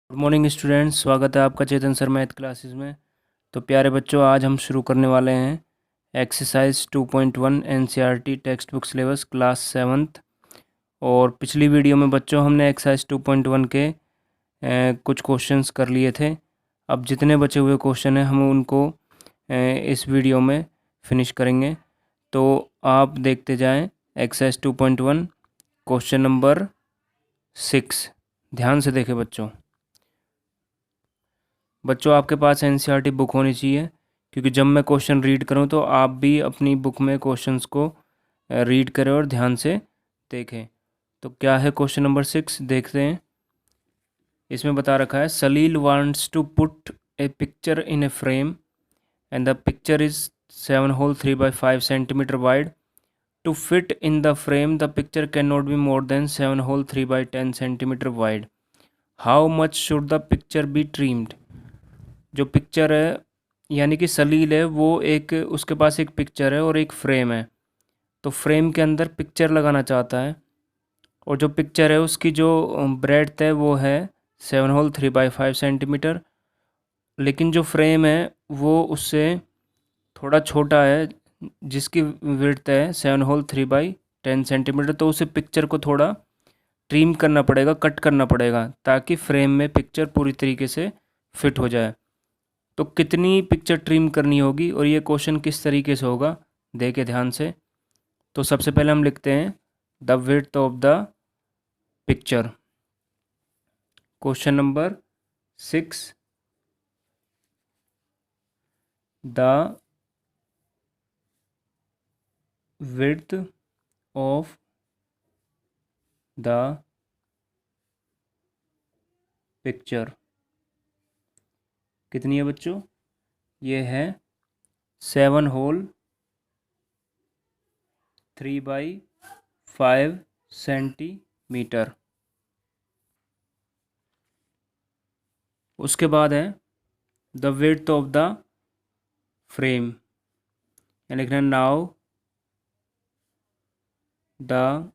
Good morning students, स्वागत है आपका चेतन सर मैथ क्लासेस में। तो प्यारे बच्चों, आज हम शुरू करने वाले हैं exercise 2.1 NCERT text book syllabus class 7th। और पिछली वीडियो में बच्चों हमने एक्सरसाइज 2.1 के कुछ क्वेश्चंस कर लिए थे। अब जितने बचे हुए क्वेश्चन हैं हम उनको इस वीडियो में फिनिश करेंगे। तो आप देखते जाएं एक्सरसाइज 2.1 क्वेश्चन नंबर 6। ध्यान से देखें बच्चों। आपके पास एनसीईआरटी बुक होनी चाहिए, क्योंकि जब मैं क्वेश्चन रीड करूं तो आप भी अपनी बुक में क्वेश्चंस को रीड करें और ध्यान से देखें। तो क्या है क्वेश्चन नंबर 6, देखते हैं। इसमें बता रखा है Salil wants to put a picture in a frame and the picture is 7 whole 3 by 5 centimeter wide. To fit in the frame the picture can not be more than 7 whole 3 by 10 centimeter wide. How much should the picture be trimmed. जो picture है यानी कि सलील है, वो एक उसके पास एक picture है और एक फ्रेम है। तो फ्रेम के अंदर पिक्चर लगाना चाहता है, और जो पिक्चर है उसकी जो ब्रेड्थ है वो है 7 होल 3 by 5 सेंटीमीटर। लेकिन जो फ्रेम है वो उससे थोड़ा छोटा है, जिसकी विड्थ है 7 होल 3 by 10 सेंटीमीटर। तो उसे पिक्चर को थोड़ा ट्रिम करना पड़ेगा, कट करना पड़ेगा, ताकि फ्रेम में पिक्चर पूरी तरीके से फिट हो जाए। तो कितनी पिक्चर ट्रिम करनी होगी और ये क्वेश्चन किस तरीके से होगा, देखें ध्यान से। तो सबसे पहले हम लिखते हैं the width of the picture. Question number 6, the width of the picture कितनी है बच्चों? ये है 7 होल 3 by 5 सेंटीमीटर। उसके बाद है the width of the frame, यानी लिखना now the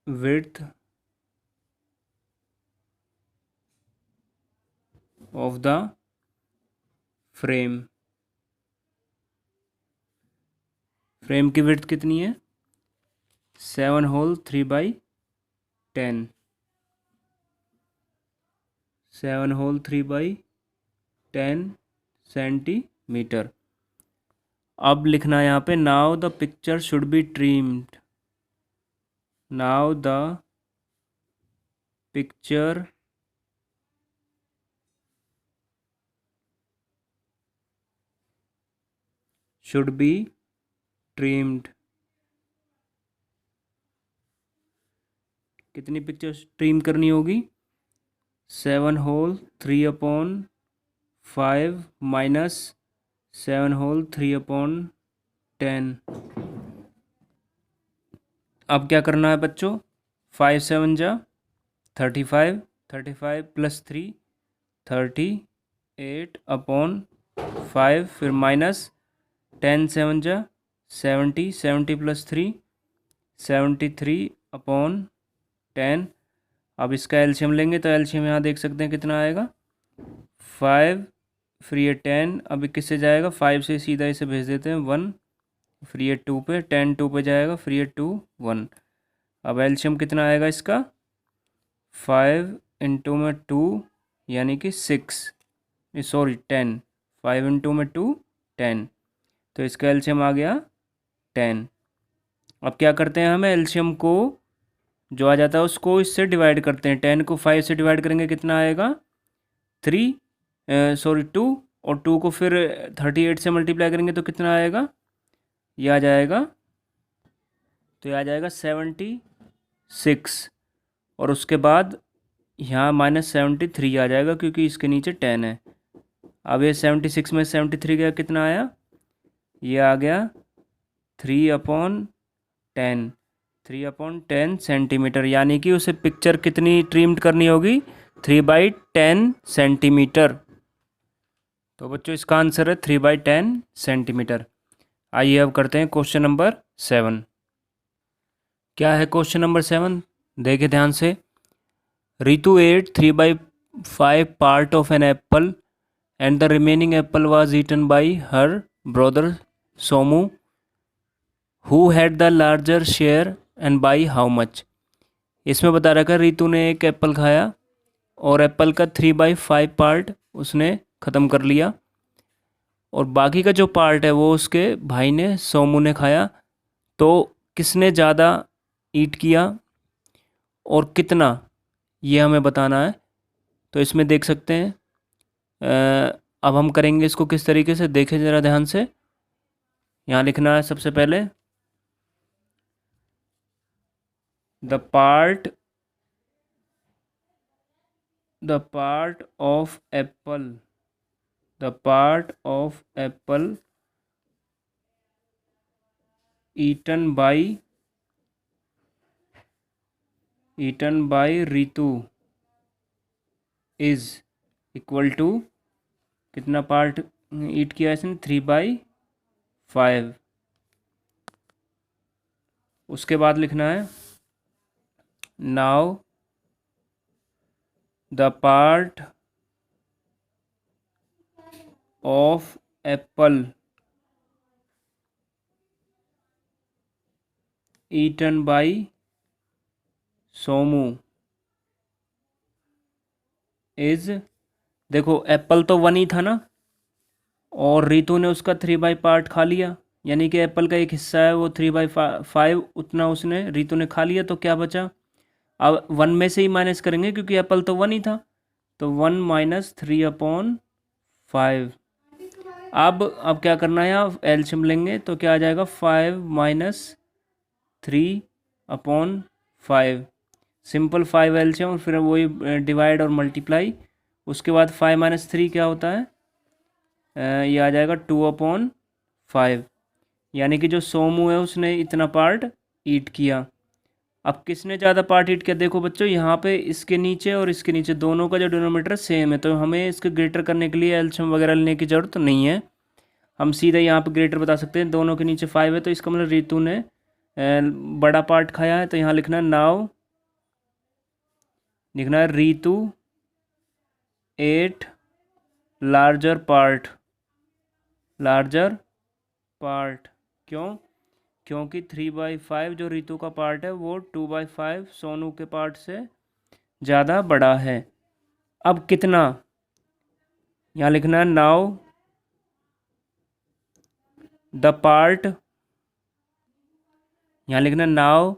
width of the frame. Frame की विड्थ कितनी है? 7 whole 3 by 10। 7 whole 3 by 10 centimetre. अब लिखना है यहाँ पे now the picture should be trimmed. Now the picture should be trimmed. कितनी पिक्चर ट्रिम करनी होगी? 7 whole 3 upon 5 minus 7 whole 3 upon 10। अब क्या करना है बच्चों? 5 7 जा 35, 35 प्लस 3 38 अपॉन 5, फिर माइनस 10 7 जा 70, 70 प्लस 3 73 अपॉन 10। अब इसका एलसीएम लेंगे तो एलसीएम यहाँ देख सकते हैं कितना आएगा, 5 फिर ये 10। अब किससे जाएगा? 5 से सीधा इसे भेज देते हैं 1, फिर ये 2 पे, 10 2 पे जाएगा, फिर ये 2 1। अब एलसीएम कितना आएगा इसका? 5 इंटू में 2 यानी कि 6, सॉरी 10। 5 इंटू में 2 10, तो इसका एलसीएम आ गया 10। अब क्या करते हैं, हमें एलसीएम को जो आ जाता है उसको इससे डिवाइड करते हैं। 10 को 5 से डिवाइड करेंगे कितना आएगा? 3, सॉरी 2, और 2 को फिर 38 से मल्टीप्लाई करेंगे तो कितना आएगा? ये आ जाएगा, तो ये आ जाएगा 76। और उसके बाद यहाँ -73 आ जाएगा, क्योंकि इसके नीचे 10 है। अब ये 76 में 73 गया, कितना आया? ये आ गया 3/10, 3/10 सेंटीमीटर। यानी कि उसे पिक्चर कितनी ट्रिम्ड करनी होगी? 3/10 सेंटीमीटर। तो बच्चों इसका आंसर है 3/10 सेंटीमीटर। आइए अब करते हैं क्वेश्चन नंबर 7। क्या है क्वेश्चन नंबर 7? देखें ध्यान से। Ritu ate 3 by 5 part of an apple and the remaining apple was eaten by her brother Somu, who had the larger share and by how much। इसमें बता रखा है रितु ने एक एप्पल खाया और एप्पल का 3/5 पार्ट उसने ख़त्म कर लिया और बाकी का जो पार्ट है वो उसके भाई ने सोमू ने खाया। तो किसने ज़्यादा ईट किया और कितना, ये हमें बताना है। तो इसमें देख सकते हैं अब हम करेंगे इसको किस तरीके से, देखें ज़रा ध्यान से। यहाँ लिखना है सबसे पहले the part of apple, the part of apple eaten by Ritu is equal to, कितना पार्ट ईट किया इसने, 3/5। उसके बाद लिखना है now the part of apple eaten by Somu is, देखो एप्पल तो 1 ही था ना और रितु ने उसका 3 पार्ट खा लिया, यानी कि एप्पल का एक हिस्सा है वो 3/5 उतना उसने रितु ने खा लिया। तो क्या बचा, अब 1 में से ही माइनस करेंगे क्योंकि एप्पल तो 1 ही था, तो 1 - 3/5। अब क्या करना है, आप एलसीएम लेंगे तो क्या आ जाएगा, 5 - 3/5। सिंपल 5 एलसीएम और फिर वही डिवाइड और मल्टीप्लाई। उसके बाद 5 - 3 क्या होता है, ये आ जाएगा 2/5। यानी कि जो सोमू है उसने इतना पार्ट ईट किया। अब किसने ज़्यादा पार्ट ईट किया, देखो बच्चों यहाँ पे इसके नीचे और इसके नीचे दोनों का जो डिनोमीटर सेम है, तो हमें इसके ग्रेटर करने के लिए एलसीएम वगैरह लेने की ज़रूरत नहीं है। हम सीधे यहाँ पे ग्रेटर बता सकते हैं, दोनों के नीचे 5 है तो इसका मतलब रितु ने बड़ा पार्ट खाया है। तो यहाँ लिखना है नाउ, लिखना है Ritu ate larger part, larger part. क्यों, क्योंकि 3/5 जो रितु का पार्ट है वो 2/5 सोनू के पार्ट से ज़्यादा बड़ा है। अब कितना, यहाँ लिखना है नाउ द पार्ट, यहाँ लिखना है now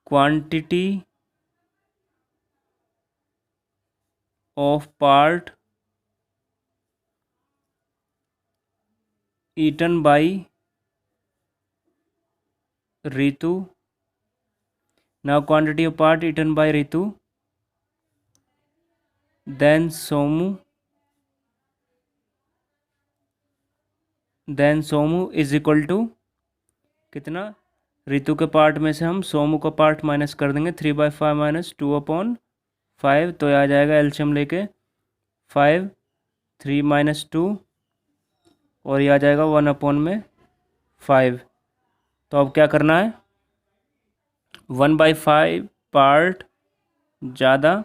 quantity of part eaten by Ritu, now quantity of part eaten by Ritu then Somu is equal to कितना, रितु के पार्ट में से हम सोमू का पार्ट माइनस कर देंगे, 3/5 - 2/5, तो आ जाएगा एलसीएम लेके 5, 3 - 2 और ये आ जाएगा 1/5। तो अब क्या करना है, 1/5 पार्ट ज़्यादा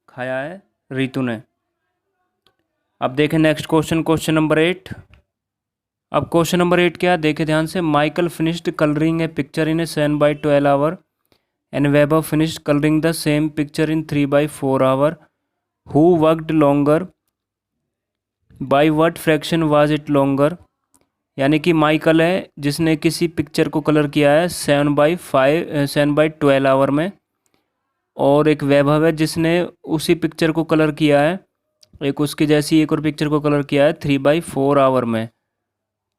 खाया है रितु ने। अब देखें नेक्स्ट क्वेश्चन, क्वेश्चन नंबर 8। अब क्वेश्चन नंबर 8 क्या है, देखें ध्यान से। Michael finished colouring a picture in a 7/12 hour and Weber finished colouring the same picture in 3/4 hour. Who worked longer, by what fraction was it longer. यानी कि Michael है जिसने किसी पिक्चर को कलर किया है 7/12 आवर में, और एक वैभव है जिसने उसी पिक्चर को कलर किया है, एक उसकी जैसी एक और पिक्चर को कलर किया है 3/4 आवर में।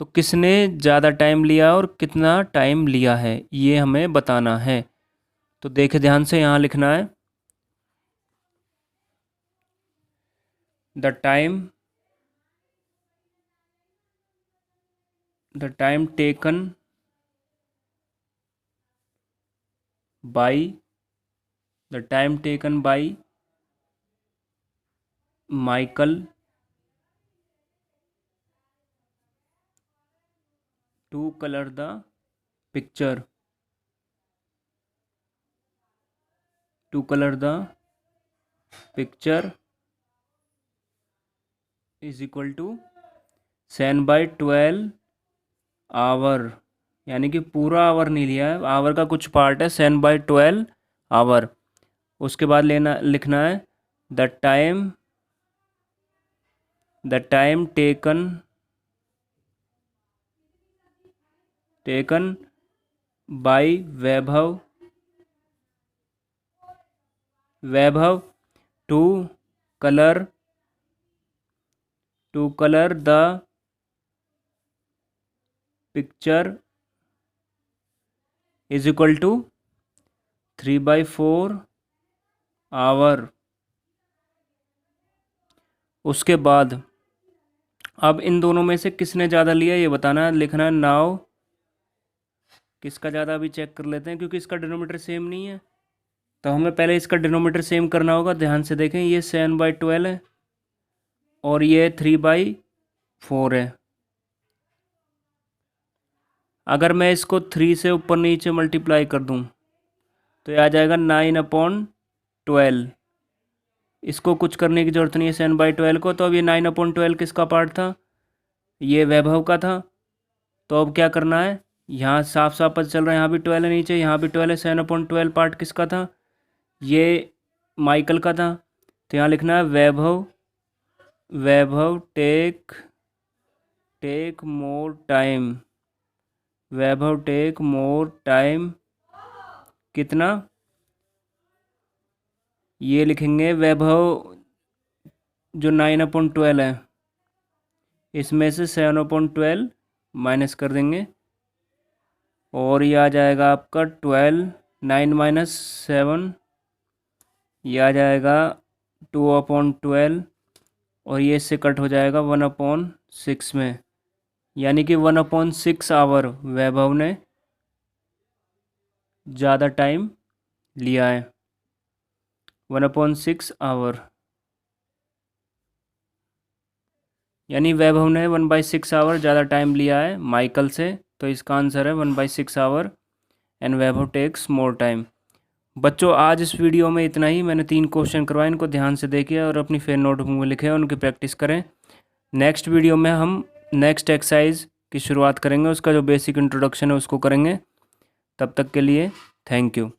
तो किसने ज़्यादा टाइम लिया और कितना टाइम लिया है ये हमें बताना है। तो देखे ध्यान से, यहाँ लिखना है the time taken by Michael to colour the picture, is equal to 7/12 hour, यानी कि पूरा आवर नहीं लिया है, आवर का कुछ पार्ट है, 7/12 आवर। उसके बाद लिखना है the time taken by Vaibhav to colour the picture is equal to 3/4 hour. उसके बाद अब इन दोनों में से किसने ज़्यादा लिया ये बताना है, लिखना है नाउ। किसका ज़्यादा अभी चेक कर लेते हैं, क्योंकि इसका डिनोमीटर सेम नहीं है, तो हमें पहले इसका डिनोमीटर सेम करना होगा। ध्यान से देखें, ये 7/12 है और ये 3/4 है। अगर मैं इसको 3 से ऊपर नीचे मल्टीप्लाई कर दूं तो ये आ जाएगा 9/12। इसको कुछ करने की ज़रूरत नहीं है 7/12 को। तो अब ये 9/12 किसका पार्ट था, ये वैभव का था। तो अब क्या करना है, यहाँ साफ साफ पता चल रहा है, यहाँ भी 12 है नीचे, यहाँ भी 12 है। 7/12 पार्ट किसका था, ये माइकल का था। तो यहाँ लिखना है वैभव टेक मोर टाइम। वैभव टेक मोर टाइम कितना, ये लिखेंगे वैभव जो 9/12 है इसमें से 7/12 माइनस कर देंगे और ये आ जाएगा आपका 12। 9 - 7 ये आ जाएगा 2/12 और ये इससे कट हो जाएगा 1/6 में, यानी कि 1/6 आवर वैभव ने ज़्यादा टाइम लिया है। 1/6 आवर, यानी वैभव ने 1/6 आवर ज़्यादा टाइम लिया है माइकल से। तो इसका आंसर है 1/6 hour and Vaibhav takes more time. बच्चों आज इस वीडियो में इतना ही। मैंने 3 क्वेश्चन करवाए, इनको ध्यान से देखिए और अपनी फेयर नोटबुक में लिखें, उनकी प्रैक्टिस करें। नेक्स्ट वीडियो में हम नेक्स्ट एक्सरसाइज की शुरुआत करेंगे, उसका जो बेसिक इंट्रोडक्शन है उसको करेंगे। तब तक के लिए थैंक यू।